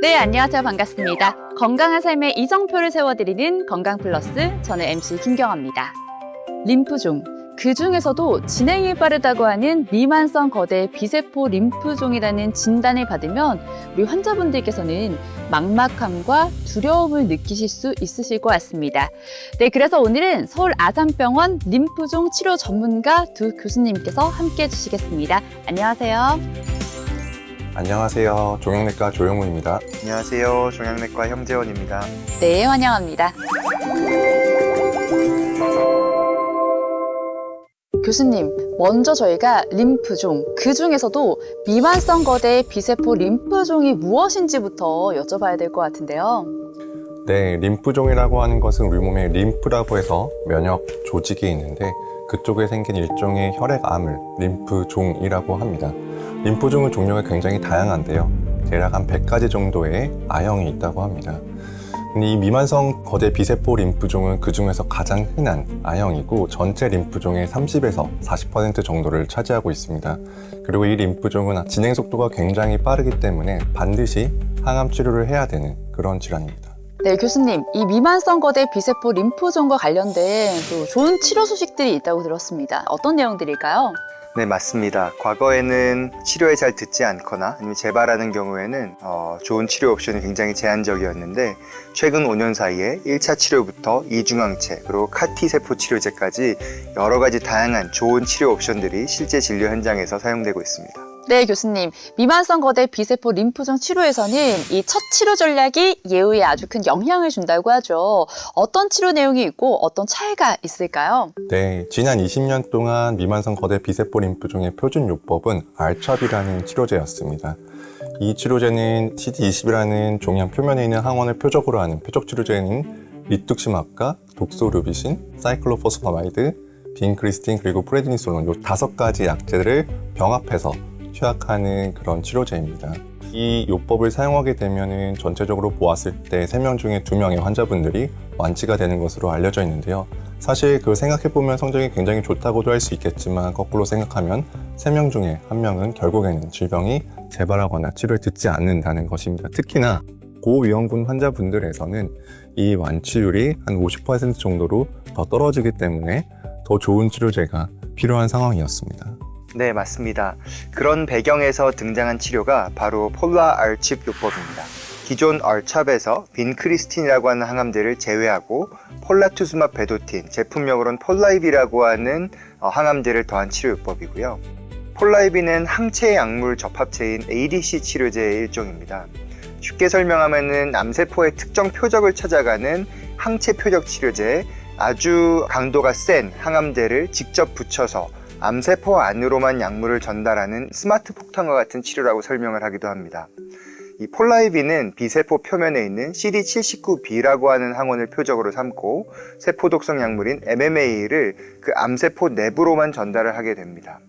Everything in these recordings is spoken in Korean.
네, 안녕하세요. 반갑습니다. 건강한 삶의 이정표를 세워드리는 건강플러스, 저는 MC 김경아입니다. 림프종, 그 중에서도 진행이 빠르다고 하는 미만성 거대 비세포 림프종이라는 진단을 받으면 우리 환자분들께서는 막막함과 두려움을 느끼실 수 있으실 것 같습니다. 네, 그래서 오늘은 서울 아산병원 림프종 치료 전문가 두 교수님께서 함께 해주시겠습니다. 안녕하세요. 안녕하세요. 종양내과 조영훈입니다. 안녕하세요. 종양내과 형재원입니다. 네, 환영합니다. 교수님, 먼저 저희가 림프종, 그 중에서도 미만성 거대 비세포 림프종이 무엇인지부터 여쭤봐야 될 것 같은데요. 네, 림프종이라고 하는 것은 우리 몸에 림프라고 해서 면역 조직이 있는데 그쪽에 생긴 일종의 혈액암을 림프종이라고 합니다. 림프종의 종류가 굉장히 다양한데요. 대략 한 100가지 정도의 A형이 있다고 합니다. 이 미만성 거대 비세포 림프종은 그 중에서 가장 흔한 A형이고 전체 림프종의 30에서 40% 정도를 차지하고 있습니다. 그리고 이 림프종은 진행 속도가 굉장히 빠르기 때문에 반드시 항암 치료를 해야 되는 그런 질환입니다. 네, 교수님, 이 미만성 거대 비세포 림프종과 관련된 또 좋은 치료 소식들이 있다고 들었습니다. 어떤 내용들일까요? 네, 맞습니다. 과거에는 치료에 잘 듣지 않거나 아니면 재발하는 경우에는 좋은 치료 옵션이 굉장히 제한적이었는데 최근 5년 사이에 1차 치료부터 이중항체 그리고 카티 세포 치료제까지 여러 가지 다양한 좋은 치료 옵션들이 실제 진료 현장에서 사용되고 있습니다. 네, 교수님. 미만성 거대 비세포 림프종 치료에서는 이 첫 치료 전략이 예후에 아주 큰 영향을 준다고 하죠. 어떤 치료 내용이 있고 어떤 차이가 있을까요? 네, 지난 20년 동안 미만성 거대 비세포 림프종의 표준 요법은 R-CHOP이라는 치료제였습니다. 이 치료제는 CD20이라는 종양 표면에 있는 항원을 표적으로 하는 표적 치료제인 리뚝시맙과 독소루비신, 사이클로포스파마이드, 빈크리스틴 그리고 프레드니솔론 이 5가지 약제들을 병합해서 투약하는 그런 치료제입니다. 이 요법을 사용하게 되면 전체적으로 보았을 때 3명 중에 2명의 환자분들이 완치가 되는 것으로 알려져 있는데요. 사실 그걸 생각해보면 성적이 굉장히 좋다고도 할 수 있겠지만 거꾸로 생각하면 3명 중에 1명은 결국에는 질병이 재발하거나 치료를 듣지 않는다는 것입니다. 특히나 고위험군 환자분들에서는 이 완치율이 한 50% 정도로 더 떨어지기 때문에 더 좋은 치료제가 필요한 상황이었습니다. 네, 맞습니다. 그런 배경에서 등장한 치료가 바로 폴라 R-CHOP 요법입니다. 기존 R-CHOP에서 빈크리스틴이라고 하는 항암제를 제외하고 폴라투스맙 베도틴, 제품명으로는 폴라이비라고 하는 항암제를 더한 치료 요법이고요. 폴라이비는 항체 약물 접합체인 ADC 치료제의 일종입니다. 쉽게 설명하면은 암세포의 특정 표적을 찾아가는 항체 표적 치료제에 아주 강도가 센 항암제를 직접 붙여서 암세포 안으로만 약물을 전달하는 스마트 폭탄과 같은 치료라고 설명을 하기도 합니다. 이 폴라이비는 비세포 표면에 있는 CD79B라고 하는 항원을 표적으로 삼고 세포 독성 약물인 MMA를 그 암세포 내부로만 전달을 하게 됩니다.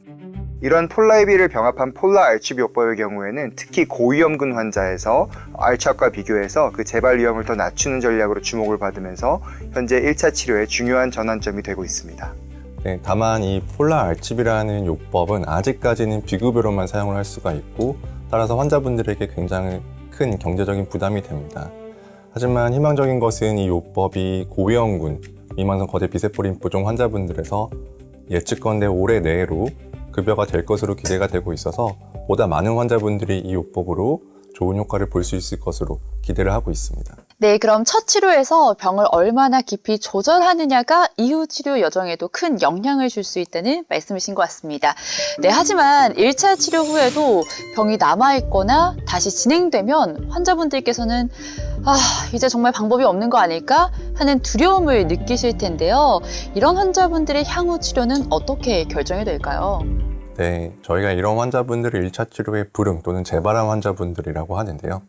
이런 폴라이비를 병합한 폴라 R-CHOP 요법의 경우에는 특히 고위험군 환자에서 R-CHOP과 비교해서 그 재발 위험을 더 낮추는 전략으로 주목을 받으면서 현재 1차 치료의 중요한 전환점이 되고 있습니다. 네, 다만 이 폴라 R-CHOP이라는 요법은 아직까지는 비급여로만 사용을 할 수가 있고 따라서 환자분들에게 굉장히 큰 경제적인 부담이 됩니다. 하지만 희망적인 것은 이 요법이 고위험군, 미만성 거대 비세포 림프종 환자분들에서 예측컨대 올해 내로 급여가 될 것으로 기대가 되고 있어서 보다 많은 환자분들이 이 요법으로 좋은 효과를 볼 수 있을 것으로 기대를 하고 있습니다. 네, 그럼 첫 치료에서 병을 얼마나 깊이 조절하느냐가 이후 치료 여정에도 큰 영향을 줄 수 있다는 말씀이신 것 같습니다. 네, 하지만 1차 치료 후에도 병이 남아있거나 다시 진행되면 환자분들께서는 이제 정말 방법이 없는 거 아닐까 하는 두려움을 느끼실 텐데요. 이런 환자분들의 향후 치료는 어떻게 결정이 될까요? 네, 저희가 이런 환자분들을 1차 치료의 불응 또는 재발암 환자분들이라고 하는데요.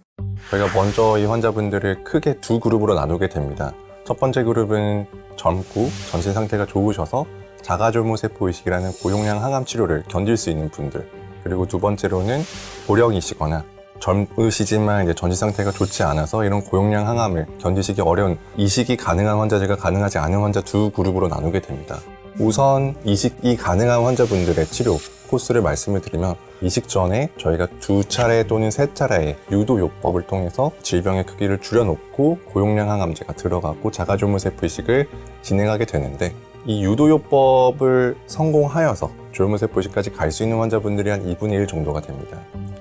저희가 먼저 이 환자분들을 크게 두 그룹으로 나누게 됩니다. 첫 번째 그룹은 젊고 전신 상태가 좋으셔서 자가졸모세포이식이라는 고용량 항암 치료를 견딜 수 있는 분들, 그리고 두 번째로는 고령이시거나 젊으시지만 이제 전신 상태가 좋지 않아서 이런 고용량 항암을 견디시기 어려운 이식이 가능한 환자들과 가능하지 않은 환자 두 그룹으로 나누게 됩니다. 우선 이식이 가능한 환자분들의 치료 코스를 말씀을 드리면 이식 전에 저희가 2차례 또는 3차례의 유도요법을 통해서 질병의 크기를 줄여놓고 고용량 항암제가 들어가고 자가졸무세포 이식을 진행하게 되는데, 이 유도요법을 성공하여서 졸무세포 이식까지 갈 수 있는 환자분들이 한 2분의 1 정도가 됩니다.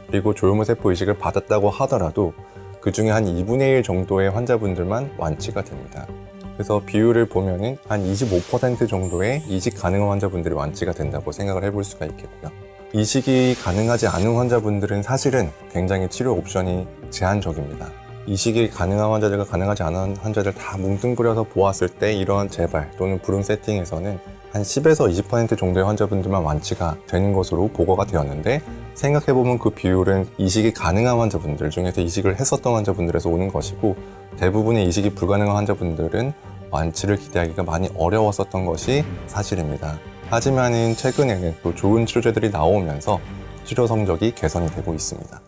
그리고 졸무세포 이식을 받았다고 하더라도 그 중에 한 2분의 1 정도의 환자분들만 완치가 됩니다. 그래서 비율을 보면은 한 25% 정도의 이식 가능한 환자분들이 완치가 된다고 생각을 해볼 수가 있겠고요. 이식이 가능하지 않은 환자분들은 사실은 굉장히 치료 옵션이 제한적입니다. 이식이 가능한 환자들과 가능하지 않은 환자들 다 뭉뚱그려서 보았을 때 이러한 재발 또는 불임 세팅에서는 한 10에서 20% 정도의 환자분들만 완치가 되는 것으로 보고가 되었는데, 생각해보면 그 비율은 이식이 가능한 환자분들 중에서 이식을 했었던 환자분들에서 오는 것이고, 대부분의 이식이 불가능한 환자분들은 완치를 기대하기가 많이 어려웠었던 것이 사실입니다. 하지만은 최근에는 또 좋은 치료제들이 나오면서 치료 성적이 개선이 되고 있습니다.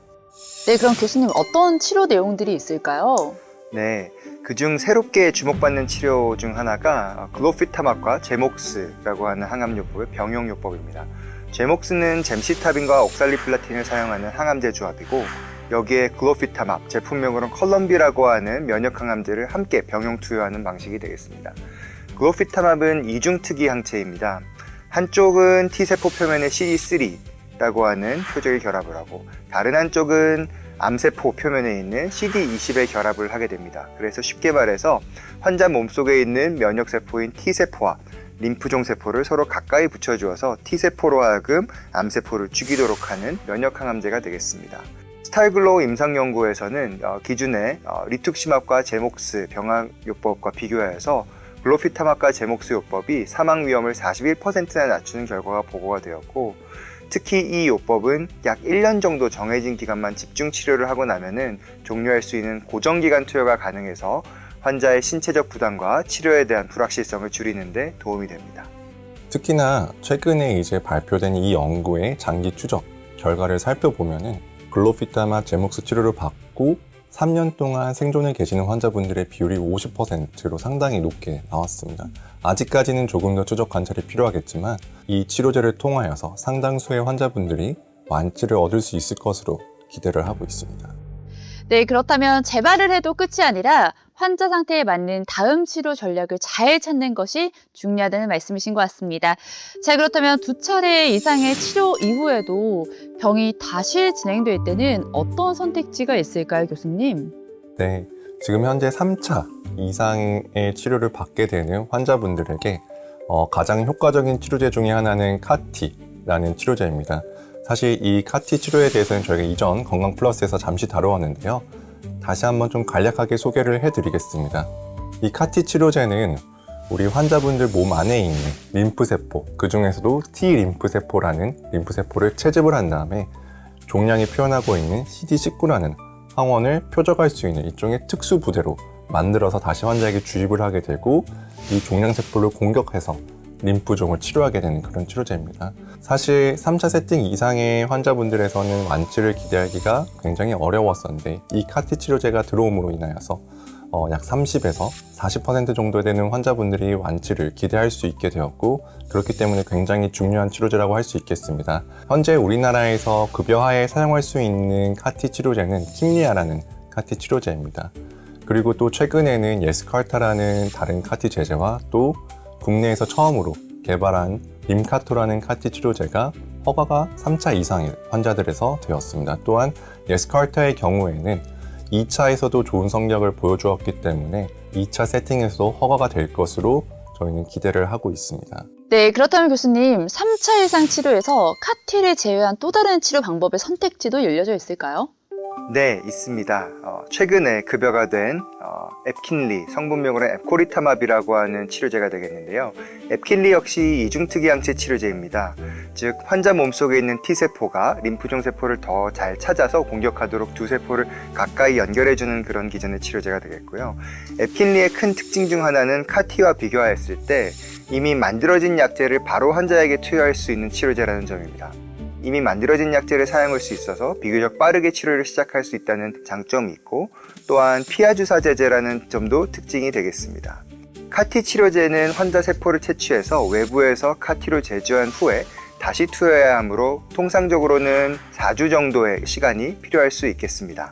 네, 그럼 교수님 어떤 치료 내용들이 있을까요? 네, 그중 새롭게 주목받는 치료 중 하나가 글로피타맙과 제목스라고 하는 항암요법의 병용요법입니다. 제목스는 젬시타빈과 옥살리플라틴을 사용하는 항암제 조합이고, 여기에 글로피타맙, 제품명으로는 컬럼비라고 하는 면역항암제를 함께 병용 투여하는 방식이 되겠습니다. 글로피타맙은 이중특이 항체입니다. 한쪽은 T세포 표면에 CD3라고 하는 표적의 결합을 하고, 다른 한쪽은 암세포 표면에 있는 CD20의 결합을 하게 됩니다. 그래서 쉽게 말해서 환자 몸속에 있는 면역세포인 T세포와 림프종 세포를 서로 가까이 붙여주어서 T세포로 하여금 암세포를 죽이도록 하는 면역항암제가 되겠습니다. 스타일글로우 임상연구에서는 기존의 리툭시맙과 제목스 병항요법과 비교하여서 글로피타맙과 제목스 요법이 사망 위험을 41%나 낮추는 결과가 보고가 되었고, 특히 이 요법은 약 1년 정도 정해진 기간만 집중 치료를 하고 나면은 종료할 수 있는 고정기간 투여가 가능해서 환자의 신체적 부담과 치료에 대한 불확실성을 줄이는 데 도움이 됩니다. 특히나 최근에 이제 발표된 이 연구의 장기 추적 결과를 살펴보면은 글로피타맙 제목스 치료를 받고 3년 동안 생존해 계시는 환자분들의 비율이 50%로 상당히 높게 나왔습니다. 아직까지는 조금 더 추적 관찰이 필요하겠지만 이 치료제를 통하여서 상당수의 환자분들이 완치를 얻을 수 있을 것으로 기대를 하고 있습니다. 네, 그렇다면 재발을 해도 끝이 아니라 환자 상태에 맞는 다음 치료 전략을 잘 찾는 것이 중요하다는 말씀이신 것 같습니다. 자, 그렇다면 2차례 이상의 치료 이후에도 병이 다시 진행될 때는 어떤 선택지가 있을까요, 교수님? 네, 지금 현재 3차 이상의 치료를 받게 되는 환자분들에게 가장 효과적인 치료제 중에 하나는 카티라는 치료제입니다. 사실 이 카티 치료에 대해서는 저희가 이전 건강플러스에서 잠시 다루었는데요. 다시 한번 좀 간략하게 소개를 해드리겠습니다. 이 카티 치료제는 우리 환자분들 몸 안에 있는 림프세포, 그 중에서도 T림프세포라는 림프세포를 채집을 한 다음에 종양이 표현하고 있는 CD19라는 항원을 표적할 수 있는 일종의 특수 부대로 만들어서 다시 환자에게 주입을 하게 되고, 이 종양세포를 공격해서 림프종을 치료하게 되는 그런 치료제입니다. 사실 3차 세팅 이상의 환자분들에서는 완치를 기대하기가 굉장히 어려웠었는데, 이 카티 치료제가 들어옴으로 인하여서 약 30에서 40% 정도 되는 환자분들이 완치를 기대할 수 있게 되었고, 그렇기 때문에 굉장히 중요한 치료제라고 할 수 있겠습니다. 현재 우리나라에서 급여하에 사용할 수 있는 카티 치료제는 킴리아라는 카티 치료제입니다. 그리고 또 최근에는 예스칼타라는 다른 카티 제제와 또 국내에서 처음으로 개발한 림카토라는 카티 치료제가 허가가 3차 이상의 환자들에서 되었습니다. 또한 예스칼타의 경우에는 2차에서도 좋은 성적을 보여주었기 때문에 2차 세팅에서도 허가가 될 것으로 저희는 기대를 하고 있습니다. 네, 그렇다면 교수님, 3차 이상 치료에서 카티를 제외한 또 다른 치료 방법의 선택지도 열려져 있을까요? 네, 있습니다. 최근에 급여가 된 앱킨리, 성분명으로 앱코리타맙이라고 하는 치료제가 되겠는데요. 앱킨리 역시 이중특이 항체 치료제입니다. 즉, 환자 몸속에 있는 T세포가 림프종 세포를 더 잘 찾아서 공격하도록 두 세포를 가까이 연결해주는 그런 기전의 치료제가 되겠고요. 앱킨리의 큰 특징 중 하나는 카티와 비교하였을 때 이미 만들어진 약제를 바로 환자에게 투여할 수 있는 치료제라는 점입니다. 이미 만들어진 약제를 사용할 수 있어서 비교적 빠르게 치료를 시작할 수 있다는 장점이 있고, 또한 피하주사 제제라는 점도 특징이 되겠습니다. 카티 치료제는 환자 세포를 채취해서 외부에서 카티로 제조한 후에 다시 투여해야 하므로 통상적으로는 4주 정도의 시간이 필요할 수 있겠습니다.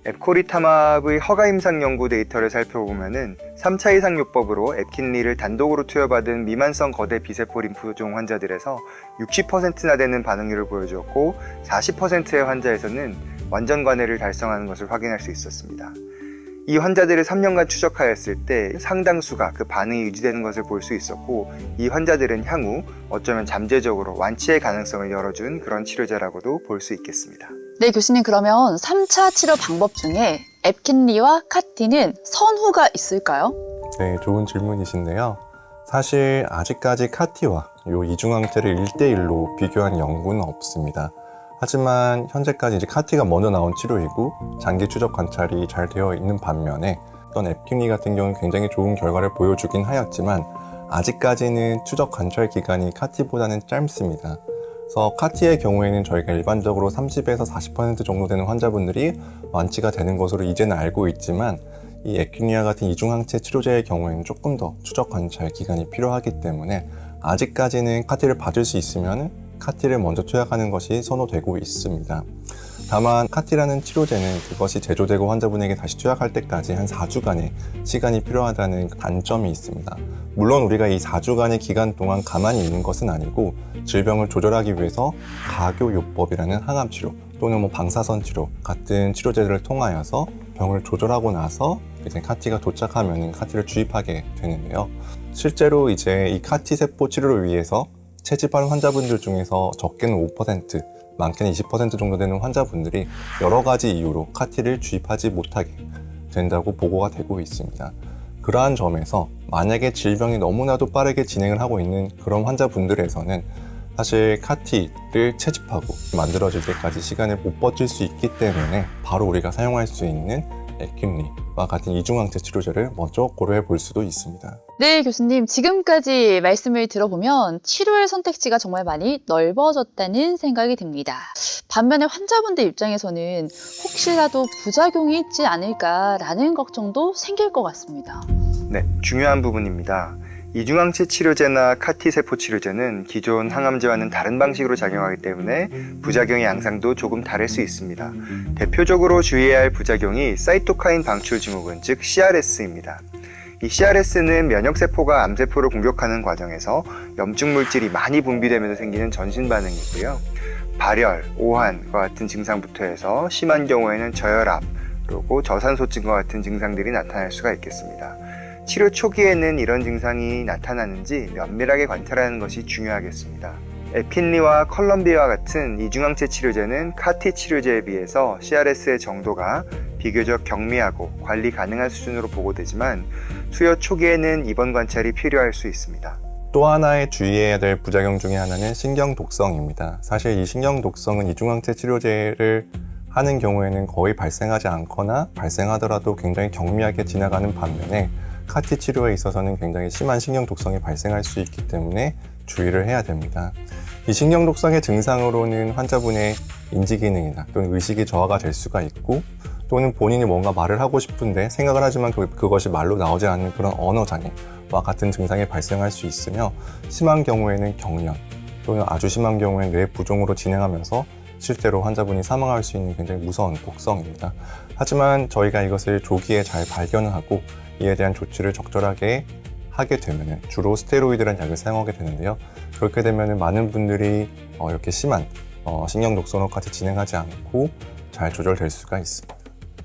앱코리타맙의 허가 임상 연구 데이터를 살펴보면은 3차 이상 요법으로 앱킨리를 단독으로 투여받은 미만성 거대 비세포 림프종 환자들에서 60%나 되는 반응률을 보여주었고 40%의 환자에서는 완전 관해를 달성하는 것을 확인할 수 있었습니다. 이 환자들을 3년간 추적하였을 때 상당수가 그 반응이 유지되는 것을 볼 수 있었고 이 환자들은 향후 어쩌면 잠재적으로 완치의 가능성을 열어준 그런 치료제라고도 볼 수 있겠습니다. 네, 교수님, 그러면 3차 치료 방법 중에 앱킨리와 카티는 선후가 있을까요? 네, 좋은 질문이신데요. 사실 아직까지 카티와 이 이중항체를 1대1로 비교한 연구는 없습니다. 하지만 현재까지 이제 카티가 먼저 나온 치료이고 장기 추적 관찰이 잘 되어 있는 반면에 어떤 앱킨리 같은 경우는 굉장히 좋은 결과를 보여주긴 하였지만 아직까지는 추적 관찰 기간이 카티보다는 짧습니다. 그래서 카티의 경우에는 저희가 일반적으로 30에서 40% 정도 되는 환자분들이 완치가 되는 것으로 이제는 알고 있지만 이 앱킨리와 같은 이중항체 치료제의 경우에는 조금 더 추적 관찰 기간이 필요하기 때문에 아직까지는 카티를 받을 수 있으면 카티를 먼저 투약하는 것이 선호되고 있습니다. 다만 카티라는 치료제는 그것이 제조되고 환자분에게 다시 투약할 때까지 한 4주간의 시간이 필요하다는 단점이 있습니다. 물론 우리가 이 4주간의 기간 동안 가만히 있는 것은 아니고 질병을 조절하기 위해서 가교요법이라는 항암치료 또는 방사선 치료 같은 치료제들을 통하여서 병을 조절하고 나서 이제 카티가 도착하면 카티를 주입하게 되는데요. 실제로 이제 이 카티 세포 치료를 위해서 채집한 환자분들 중에서 적게는 5%, 많게는 20% 정도 되는 환자분들이 여러 가지 이유로 카티를 주입하지 못하게 된다고 보고가 되고 있습니다. 그러한 점에서 만약에 질병이 너무나도 빠르게 진행을 하고 있는 그런 환자분들에서는 사실 카티를 채집하고 만들어질 때까지 시간을 못 버틸 수 있기 때문에 바로 우리가 사용할 수 있는 앱킨리와 같은 이중항체 치료제를 먼저 고려해 볼 수도 있습니다. 네, 교수님. 지금까지 말씀을 들어보면 치료의 선택지가 정말 많이 넓어졌다는 생각이 듭니다. 반면에 환자분들 입장에서는 혹시라도 부작용이 있지 않을까라는 걱정도 생길 것 같습니다. 네, 중요한 부분입니다. 이중항체 치료제나 카티 세포 치료제는 기존 항암제와는 다른 방식으로 작용하기 때문에 부작용의 양상도 조금 다를 수 있습니다. 대표적으로 주의해야 할 부작용이 사이토카인 방출 증후군, 즉 CRS입니다. 이 CRS는 면역세포가 암세포를 공격하는 과정에서 염증 물질이 많이 분비되면서 생기는 전신 반응이고요. 발열, 오한과 같은 증상부터 해서 심한 경우에는 저혈압, 그리고 저산소증과 같은 증상들이 나타날 수가 있겠습니다. 치료 초기에는 이런 증상이 나타나는지 면밀하게 관찰하는 것이 중요하겠습니다. 앱킨리와 컬럼비와 같은 이중항체 치료제는 카티 치료제에 비해서 CRS의 정도가 비교적 경미하고 관리 가능한 수준으로 보고되지만 투여 초기에는 입원 관찰이 필요할 수 있습니다. 또 하나의 주의해야 될 부작용 중에 하나는 신경 독성입니다. 사실 이 신경 독성은 이중항체 치료제를 하는 경우에는 거의 발생하지 않거나 발생하더라도 굉장히 경미하게 지나가는 반면에 카티 치료에 있어서는 굉장히 심한 신경 독성이 발생할 수 있기 때문에 주의를 해야 됩니다. 이 신경 독성의 증상으로는 환자분의 인지 기능이나 또는 의식이 저하가 될 수가 있고 또는 본인이 뭔가 말을 하고 싶은데 생각을 하지만 그것이 말로 나오지 않는 그런 언어 장애와 같은 증상이 발생할 수 있으며 심한 경우에는 경련 또는 아주 심한 경우에는 뇌 부종으로 진행하면서 실제로 환자분이 사망할 수 있는 굉장히 무서운 독성입니다. 하지만 저희가 이것을 조기에 잘 발견하고 이에 대한 조치를 적절하게 하게 되면 주로 스테로이드라는 약을 사용하게 되는데요. 그렇게 되면 많은 분들이 이렇게 심한 신경 독성으로 같이 진행하지 않고 잘 조절될 수가 있습니다.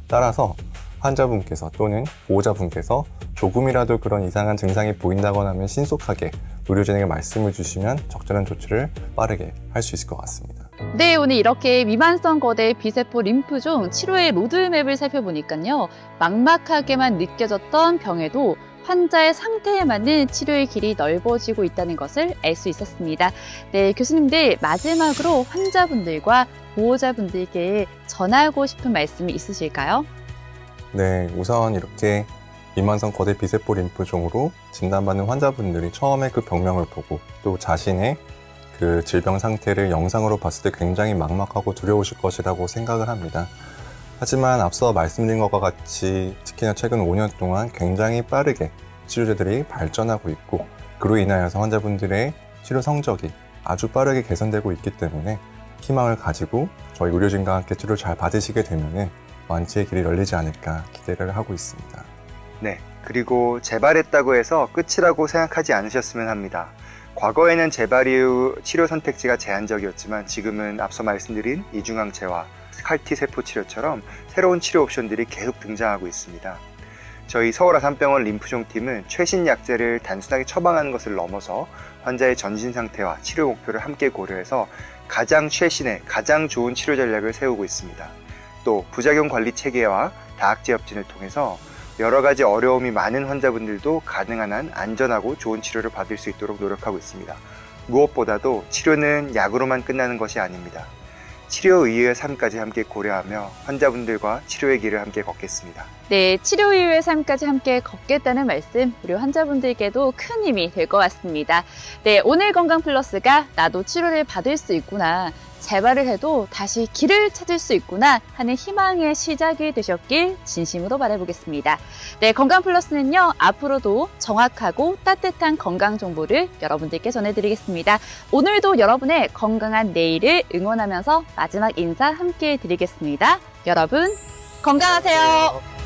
따라서 환자분께서 또는 보호자분께서 조금이라도 그런 이상한 증상이 보인다거나 하면 신속하게 의료진에게 말씀을 주시면 적절한 조치를 빠르게 할 수 있을 것 같습니다. 네, 오늘 이렇게 미만성 거대 비세포 림프종 치료의 로드맵을 살펴보니까요. 막막하게만 느껴졌던 병에도 환자의 상태에 맞는 치료의 길이 넓어지고 있다는 것을 알 수 있었습니다. 네, 교수님들 마지막으로 환자분들과 보호자분들께 전하고 싶은 말씀이 있으실까요? 네, 우선 이렇게 미만성 거대 비세포 림프종으로 진단받는 환자분들이 처음에 그 병명을 보고 또 자신의 그 질병 상태를 영상으로 봤을 때 굉장히 막막하고 두려우실 것이라고 생각을 합니다. 하지만 앞서 말씀드린 것과 같이 특히나 최근 5년 동안 굉장히 빠르게 치료제들이 발전하고 있고 그로 인하여서 환자분들의 치료 성적이 아주 빠르게 개선되고 있기 때문에 희망을 가지고 저희 의료진과 함께 치료 잘 받으시게 되면은 완치의 길이 열리지 않을까 기대를 하고 있습니다. 네, 그리고 재발했다고 해서 끝이라고 생각하지 않으셨으면 합니다. 과거에는 재발 이후 치료 선택지가 제한적이었지만 지금은 앞서 말씀드린 이중항체와 CAR-T 세포 치료처럼 새로운 치료 옵션들이 계속 등장하고 있습니다. 저희 서울 아산병원 림프종팀은 최신 약제를 단순하게 처방하는 것을 넘어서 환자의 전신 상태와 치료 목표를 함께 고려해서 가장 최신의 가장 좋은 치료 전략을 세우고 있습니다. 또 부작용 관리 체계와 다학제 협진을 통해서 여러 가지 어려움이 많은 환자분들도 가능한 한 안전하고 좋은 치료를 받을 수 있도록 노력하고 있습니다. 무엇보다도 치료는 약으로만 끝나는 것이 아닙니다. 치료 이후의 삶까지 함께 고려하며 환자분들과 치료의 길을 함께 걷겠습니다. 네, 치료 이후의 삶까지 함께 걷겠다는 말씀, 우리 환자분들께도 큰 힘이 될 것 같습니다. 네, 오늘 건강 플러스가 나도 치료를 받을 수 있구나, 재발을 해도 다시 길을 찾을 수 있구나 하는 희망의 시작이 되셨길 진심으로 바라보겠습니다. 네, 건강 플러스는요, 앞으로도 정확하고 따뜻한 건강 정보를 여러분들께 전해드리겠습니다. 오늘도 여러분의 건강한 내일을 응원하면서 마지막 인사 함께 드리겠습니다. 여러분, 건강하세요.